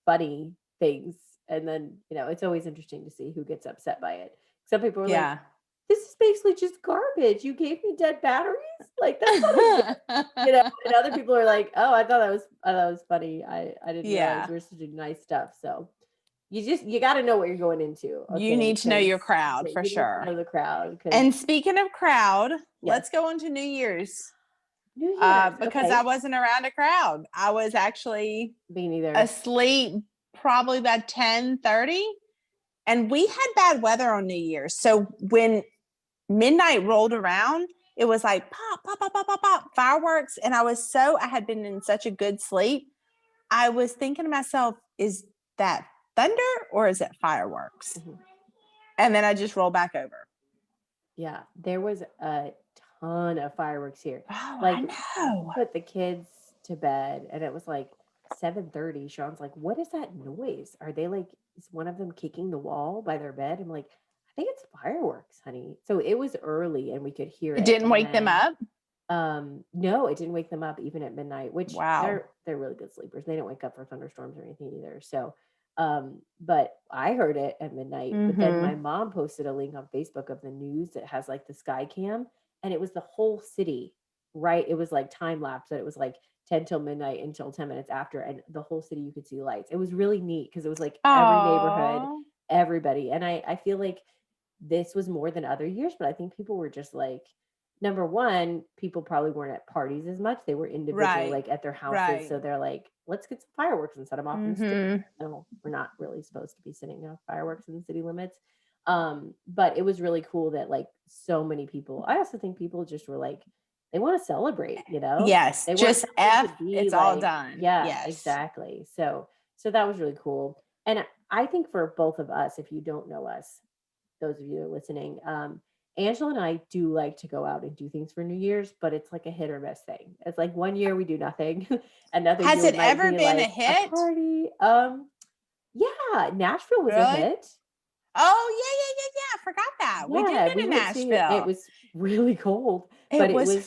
funny things. And then, it's always interesting to see who gets upset by it. Some people are like, Yeah. this is basically just garbage. You gave me dead batteries? Like that's not a gift. And other people are like, oh, I thought that was funny. I didn't realize Yeah. you were supposed to do nice stuff. So you got to know what you're going into, You okay? need to know Because your crowd for you need to sure. know the crowd. Because And speaking of crowd, yes, let's go on to New Year's. New Year's, Because I okay. wasn't around a crowd. I was actually Me neither. asleep probably by 10:30. And we had bad weather on New Year's. So when midnight rolled around, it was like pop, pop, pop, pop, pop, pop, fireworks. And I had been in such a good sleep. I was thinking to myself, is that thunder or is it fireworks? Mhm. And then I just rolled back over. Yeah, there was a ton of fireworks here. Oh, I Like know. put the kids to bed and it was like 7:30. Sean's like, what is that noise? Are they like, is one of them kicking the wall by their bed? I'm like, I think it's fireworks, honey. So it was early and we could hear It it. didn't And wake them then up. no, it didn't wake them up even at midnight, which Wow. they're really good sleepers. They don't wake up for thunderstorms or anything either. So but I heard it at midnight. But then my Mm-hmm. mom posted a link on Facebook of the news that has like the sky cam, and it was the whole city, right? It was like time lapse, that it was like 10 till midnight until 10 minutes after, and the whole city you could see lights. It was really neat because it was like every neighborhood, Oh, everybody. And I feel like this was more than other years, but I think people were just like, number one, people probably weren't at parties as much. They were individually right. like at their houses. Right. So they're like, let's get some fireworks and set them off in the street. Mm-hmm. No, we're not really supposed to be setting off fireworks in the city limits. But it was really cool that like so many people, I also think people just were like, they want to celebrate, Yes. They want Just something F, to be it's all like, done. yeah, Yes. exactly. So that was really cool. And I think for both of us, if you don't know us, those of you that are listening, Angela and I do like to go out and do things for New Year's, but it's like a hit or miss thing. It's like one year we do nothing, another Has year it might ever be been a like a hit? party. Yeah, Nashville was a Really? hit. Oh, yeah, yeah, yeah, yeah. I forgot that. We did Yeah, go we to went seeing it. It Nashville. was really cold, but It it was was Lady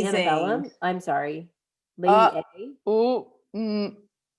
freezing. Antebellum. I'm sorry, Uh, Lady A. ooh, mm,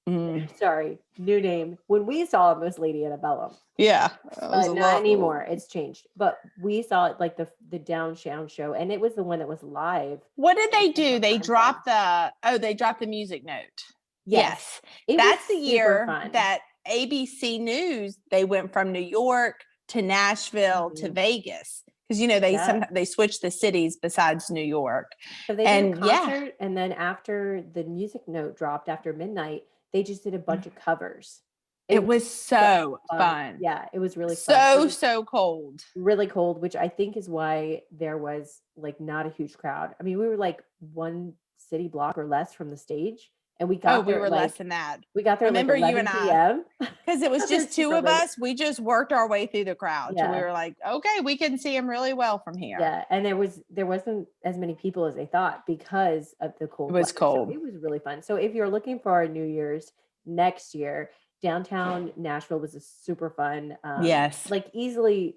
mm. Sorry, new name. When we saw him, it was Lady Antebellum. Yeah, it was a Not lot. anymore. It's changed. But we saw it like the downtown show, and it was the one that was live. What did they At do? Central They Time Zone. dropped they dropped the music note. Yes, Yes. it was That's the super year fun. that ABC News, they went from New York to Nashville to Mhm. Vegas. Because Yeah. they switched the cities besides New York. So they did a And yeah, concert, and then after the music note dropped after midnight, they just did a bunch of covers. It it was was so so fun. fun. Yeah, it was really fun. It So, was so cold. really cold, which I think is why there was like not a huge crowd. I mean, we were like one city block or less from the stage, and we Oh, got we there at were less like than that. Remember you and 11 I p.m. p.m. Because it was Got there just two super of late. us. We just worked our way through the crowd. So we Yeah. were like, okay, we can see him really well from here. Yeah, and there wasn't as many people as they thought because of the It cold was weather. So cold. it was really fun. So if you're looking for a New Year's next year, downtown Nashville was a super fun, Yes. like easy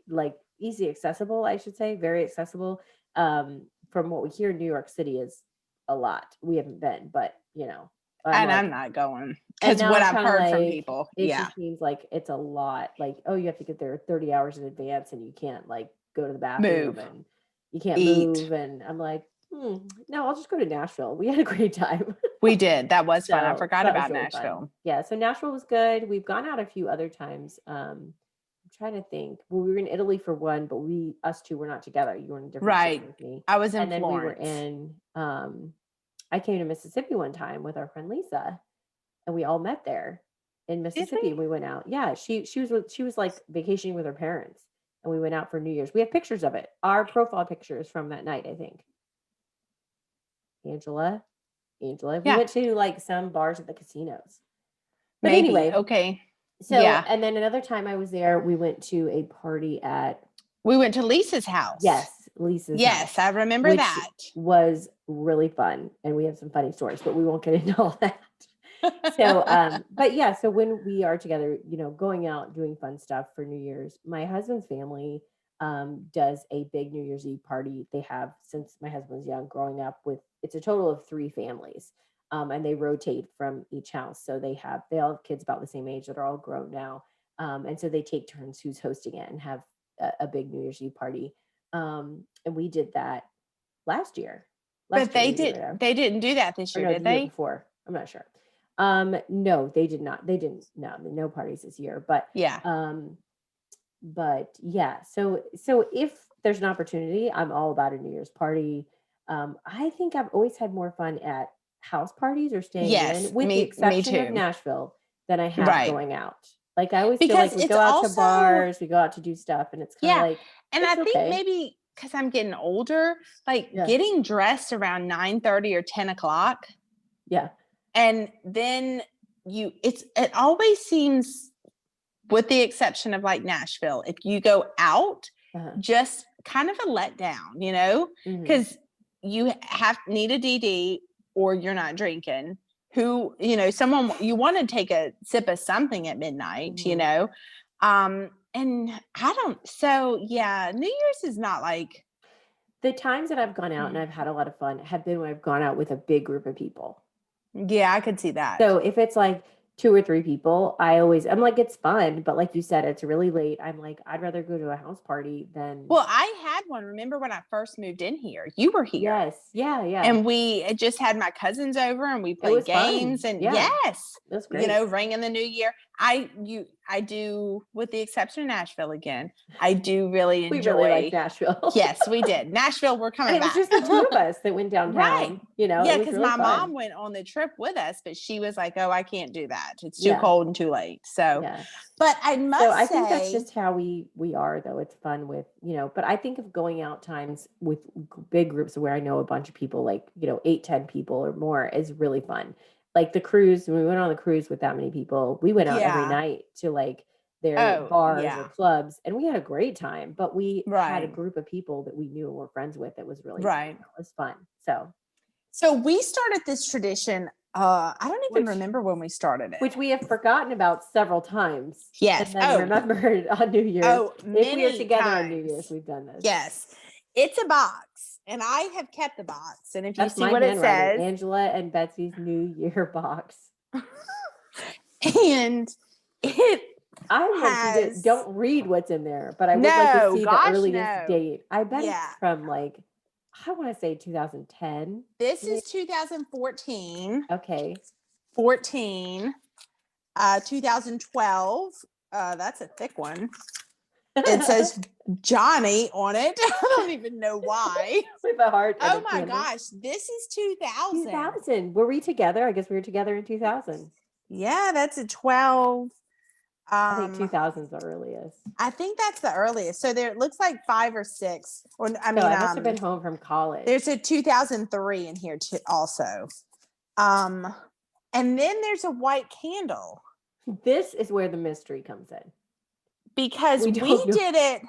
accessible, I should say, very accessible. From what we hear, New York City is a lot. We haven't been, but I'm And like, I'm not going and because now what I'm I've kind of heard from like, people. it Yeah. just seems like it's a lot. Like, oh, you have to get there 30 hours in advance and you can't like go to the bathroom Move, and you can't eat. move. And I'm like, no, I'll just go to Nashville. We had a great time. We did. That was fun. I So forgot that was about really fun. Nashville. Yeah. So Nashville was good. We've gone out a few other times. I'm trying to think. Well, we were in Italy for one, but us two were not together. You were in a different city Right. with me. I was in And then we were Florence. in I came to Mississippi one time with our friend Lisa, and we all met there in Did Mississippi. we? And we went out. Yeah, she was like vacationing with her parents, and we went out for New Year's. We have pictures of it. Our profile pictures from that night, I think. Angela. We Yeah. went to like some bars at the casinos. But Maybe. anyway, Okay. so Yeah. and then another time I was there, we went to a party at We went to Lisa's house. Lisa's Yes, house, I remember which that. was really fun, and we have some funny stories, but we won't get into all that. So, but yeah, so when we are together, going out doing fun stuff for New Year's, my husband's family does a big New Year's Eve party. They have since my husband was young, growing up with it's a total of 3 families. And they rotate from each house. So they all have kids about the same age that are all grown now. And so they take turns who's hosting it and have a big New Year's Eve party. And we did that last year. But Last year we were there. they didn't do that this Or year, no, did the year they? before. I'm not sure. No, they did not. They didn't. No parties this year. Yeah. But yeah. So if there's an opportunity, I'm all about a New Year's party. I think I've always had more fun at house parties or staying Yes, in, with the me exception of too. Nashville, than I have Right. going out. Like I always feel Because like we it's go out to also, bars, we go out to do stuff, and it's kind of yeah. like And I it's think okay. maybe because I'm getting older, like Yeah. getting dressed around 9:30 or 10 o'clock. Yeah. And then it always seems, with the exception of like Nashville, if you go out, just kind of a letdown, because you need a DD or you're not drinking. Someone you want to take a sip of something at midnight, and I don't. So yeah, New Year's is not like the times that I've gone out and I've had a lot of fun have been when I've gone out with a big group of people. Yeah, I could see that. So if it's like 2 or 3 people, I'm like, it's fun, but like you said, it's really late. I'm like, I'd rather go to a house party than. Well, I had one. Remember when I first moved in here? You were here. Yes. Yeah. And we just had my cousins over and we played games fun. and yes, that's great. Ringing the new year. I do, with the exception of Nashville again, I do really enjoy. We really like Nashville. Yes, we did. Nashville, we're coming back. And it was just the 2 of us that went downtown. Right. Yeah, because really my fun. mom went on the trip with us, but she was like, "Oh, I can't do that. It's too cold and too late." So, but I must say, I think that's just how we are, though. It's fun with but I think of going out times with big groups where I know a bunch of people, like 8, 10 people or more, is really fun. Like the cruise, when we went on the cruise with that many people, we went out every night to like their bars or clubs, and we had a great time. But we had a group of people that we knew and were friends with. It was really fun. It was fun. So we started this tradition. I don't even remember when we started it. Which we have forgotten about several times. Yes. And then remembered on New Year's. If we are together on New Year's, we've done this. Yes. It's a box. And I have kept the box. And if you see what it says. Angela and Betsy's New Year box. And it don't read what's in there, but I would like to see the earliest date. I bet it's from like, I want to say 2010. This is 2014. Okay. 14. 2012. That's a thick one. It says Johnny on it. I don't even know why. With a heart. Oh my gosh. This is 2000. 2000. Were we together? I guess we were together in 2000. Yeah, that's a 12. I think 2000 is the earliest. I think that's the earliest. So there, it looks like 5 or 6. Or I must have been home from college. There's a 2003 in here too, also. And then there's a white candle. This is where the mystery comes in. Because we did it.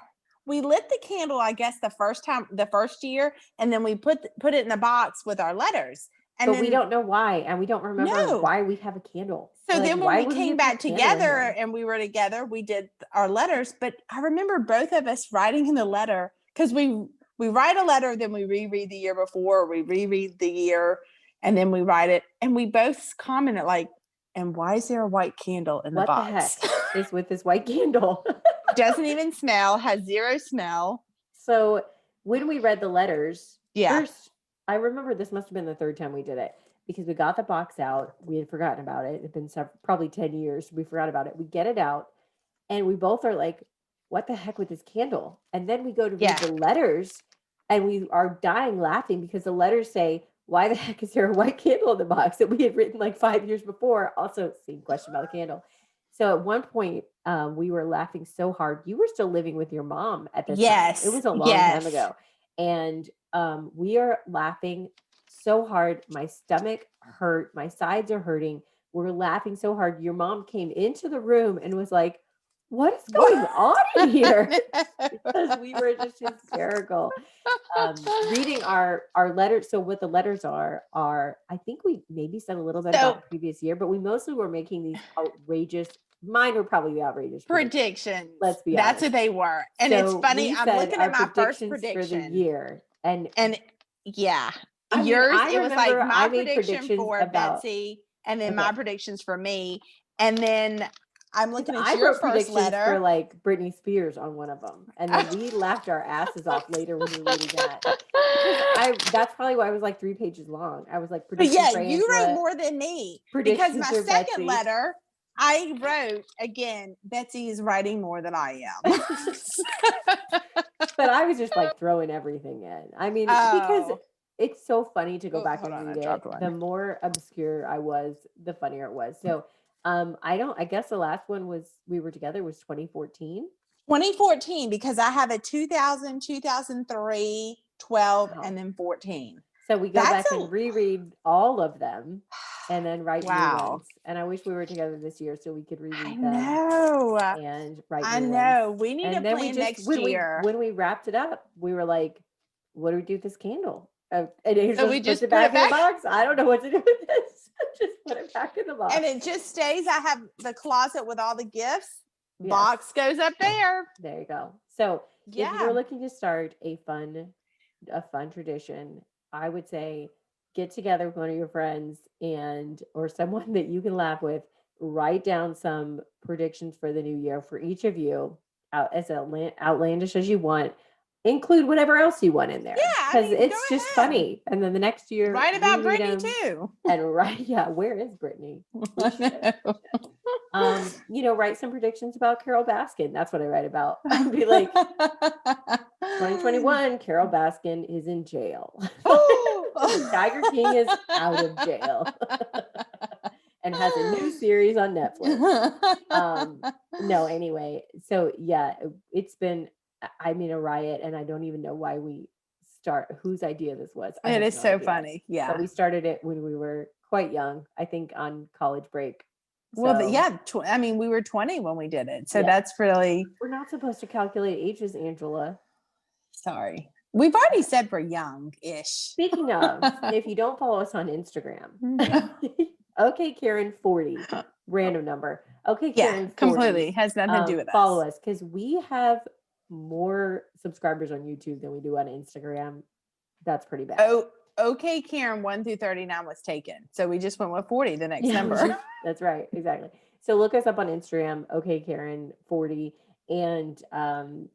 We lit the candle, I guess, the first year, and then we put it in the box with our letters. And we don't know why, and we don't remember why we have a candle. So then when we came back together and we were together, we did our letters. But I remember both of us writing in the letter, because we write a letter, then we reread the year before, or we reread the year, and then we write it. And we both commented like, and why is there a white candle in the box? What the heck is with this white candle? Doesn't even smell, has zero smell. So when we read the letters, yeah. First, I remember this must have been the 3rd time we did it, because we got the box out. We had forgotten about it. It had been probably 10 years. We forgot about it. We get it out, and we both are like, what the heck with this candle? And then we go to read Yeah. the letters and we are dying laughing because the letters say, why the heck is there a white candle in the box that we had written like 5 years before? Also, same question about the candle. So at one point, we were laughing so hard. You were still living with your mom at this time. It Yes. was a long time ago. And we are laughing so hard. My stomach hurt. My sides are hurting. We're laughing so hard. Your mom came into the room and was like, what is going on in here? Because we were just hysterical. Reading our letters. So what the letters are, I think we maybe said a little bit about the previous year, but we mostly were making these outrageous, mine were probably the outrageous predictions. Let's be That's honest. what they were. And So it's funny. we I'm said looking our at my first predictions prediction for the year. And yeah, I mean, yours, I it was like remember my I made prediction predictions for about Betsy and then okay. my predictions for me. And then I'm looking at I your wrote first predictions for letter. like Britney Spears on one of them. And then we laughed our asses off later when we were reading that. Because that's probably why it was like 3 pages long. I was like, But predictions yeah, for you Angela, wrote more than me because predictions my for second Betsy. letter, I wrote again, Betsy is writing more than I am. But I was just like throwing everything in. I mean, because it's so funny to go back and read it. The more obscure I was, the funnier it was. So I guess the last one we were together was 2014. 2014, because I have a 2000, 2003, 12, and then 14. So we go back and reread all of them and then write new ones. And I wish we were together this year so we could reread them. And write new ones. We need to plan next year. When we wrapped it up, we were like, what do we do with this candle? And Angela we puts it back in the box. I don't know what to do with this. Just put it back in the box. And it just stays. I have the closet with all the gifts. Yes. Box goes up there. There you go. So if you're looking to start a fun tradition, I would say get together with one of your friends or someone that you can laugh with. Write down some predictions for the new year for each of you, as outlandish as you want. Include whatever else you want in there. Yeah, because it's just funny. And then the next year, write about Brittany too. And where is Brittany? Write some predictions about Carol Baskin. That's what I write about. I'd be like, 2021, Carol Baskin is in jail. Tiger King is out of jail. And has a new series on Netflix. No, anyway. So yeah, it's been, a riot, and I don't even know why whose idea this was. It is so funny. Yeah. But we started it when we were quite young, I think on college break. Well, we were 20 when we did it. So that's really. We're not supposed to calculate ages, Angela. Sorry. We've already said we're young-ish. Speaking of, if you don't follow us on Instagram, okay, Karen 40, random number. Okay, Karen 40. Completely has nothing to do with us. Follow us because we have more subscribers on YouTube than we do on Instagram. That's pretty bad. Oh, okay, Karen 1 through 39 was taken. So we just went with 40, the next number. That's right. Exactly. So look us up on Instagram, okay, Karen 40. And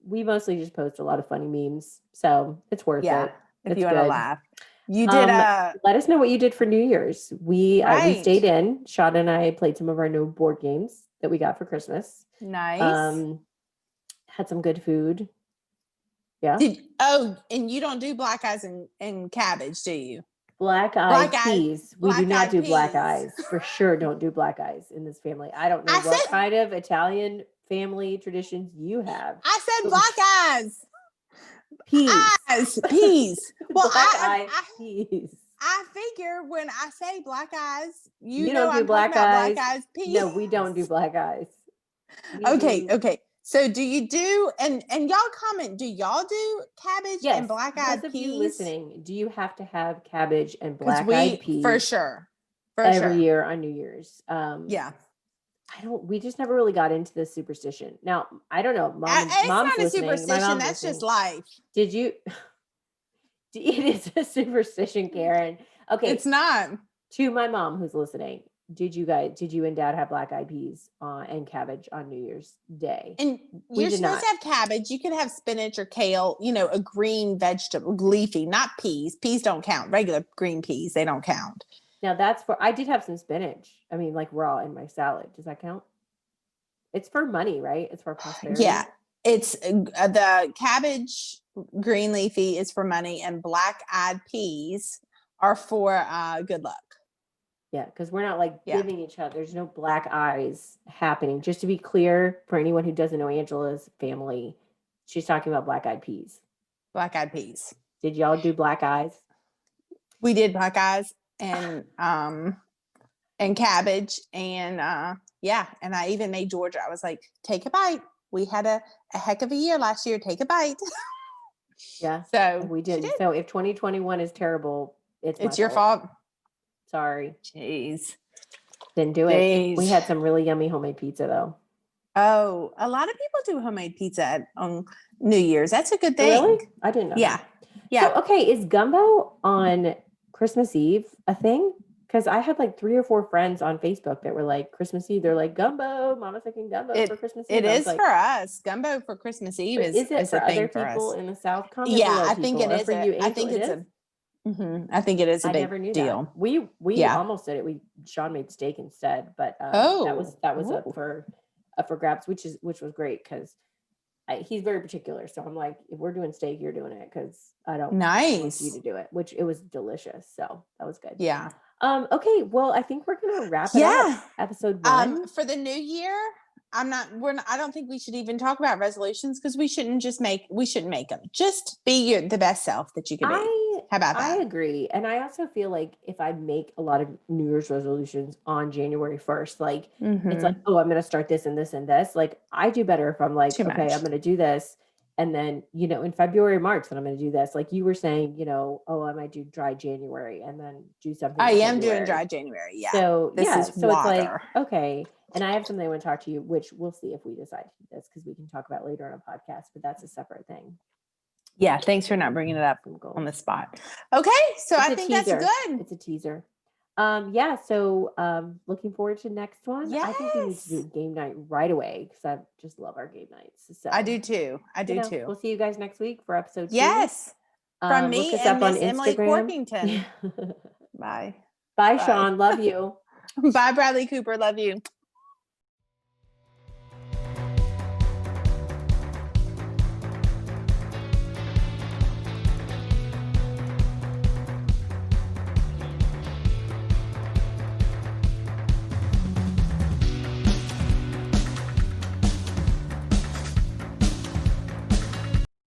we mostly just post a lot of funny memes. So it's worth it. If you want to laugh. You did let us know what you did for New Year's. We stayed in. Shad and I played some of our new board games that we got for Christmas. Nice. Had some good food. Yeah. And you don't do black eyes and cabbage, do you? Black-eyed peas. We do not do black eyes. For sure don't do black eyes in this family. I don't know what kind of Italian family traditions you have. I said black eyes. Peas. Peas. Well, black-eyed peas. I figure when I say black eyes, you don't do black eyes. Peas. No, we don't do black eyes. Okay. So do you do, and y'all comment, do y'all do cabbage and black-eyed peas? You listening, do you have to have cabbage and black-eyed peas? For sure. Every year on New Year's. We just never really got into this superstition. Now, I don't know. Mom's not a listening. Superstition. That's just life. Did you? It is a superstition, Karen. Okay. It's not. To my mom who's listening, did you and Dad have black-eyed peas and cabbage on New Year's Day? And you're supposed to have cabbage. You can have spinach or kale, a green vegetable, leafy, not peas. Peas don't count. Regular green peas, they don't count. Now I did have some spinach. I mean, like raw in my salad. Does that count? It's for money, right? It's for prosperity. Yeah. It's the cabbage green leafy is for money, and black eyed peas are for good luck. Yeah, because we're not like Yeah. giving each other. There's no black eyes happening. Just to be clear, for anyone who doesn't know Angela's family, she's talking about black eyed peas. Black eyed peas. Did y'all do black eyes? We did black eyes and cabbage and yeah, and I even made Georgia. I was like, take a bite. We had a heck of a year last year. Take a bite. Yeah. So we did. So if 2021 is terrible, it's your fault. Sorry. Jeez. Didn't do it. We had some really yummy homemade pizza though. Oh, a lot of people do homemade pizza on New Year's. That's a good thing. Really? I didn't know. Yeah. That. Yeah. So, okay, is gumbo on Christmas Eve a thing? Because I had like 3 or 4 friends on Facebook that were like, Christmas Eve, they're like, gumbo, mama's thinking gumbo for Christmas Eve. It is like, for us. Gumbo for Christmas Eve is it for a thing other for people us. in the South? Comment Yeah, below, I think it is. For you, Angel, I think it's I think it is a I big never knew deal. That. We almost did it. Sean made steak instead, but that was up for grabs, which was great because he's very particular. So I'm like, if we're doing steak, you're doing it because I don't want you to do it. Which it was delicious. So that was good. Yeah. Okay. Well, I think we're gonna wrap it up. Episode 1. For the new year, I don't think we should even talk about resolutions because we shouldn't make them. Just be the best self that you can be. How about that? I agree. And I also feel like if I make a lot of New Year's resolutions on January 1st, like it's like, oh, I'm going to start this and this and this. Like I do better if I'm like, okay, I'm going to do this. And then, in February, March, then I'm going to do this. Like you were saying, oh, I might do dry January and then do something. I am doing dry January. Yeah. So this is water. It's like, okay. And I have something I want to talk to you, which we'll see if we decide to do this because we can talk about later on a podcast, but that's a separate thing. Yeah, thanks for not bringing it up on the spot. Okay, so I think that's good. It's a teaser. Yeah, so looking forward to next one. Yes. I think we need to do game night right away because I just love our game nights. So I do too. We'll see you guys next week for episode 2. Yes. From me and Miss Emily Corkington. Bye. Bye, Sean. Love you. Bye, Bradley Cooper. Love you.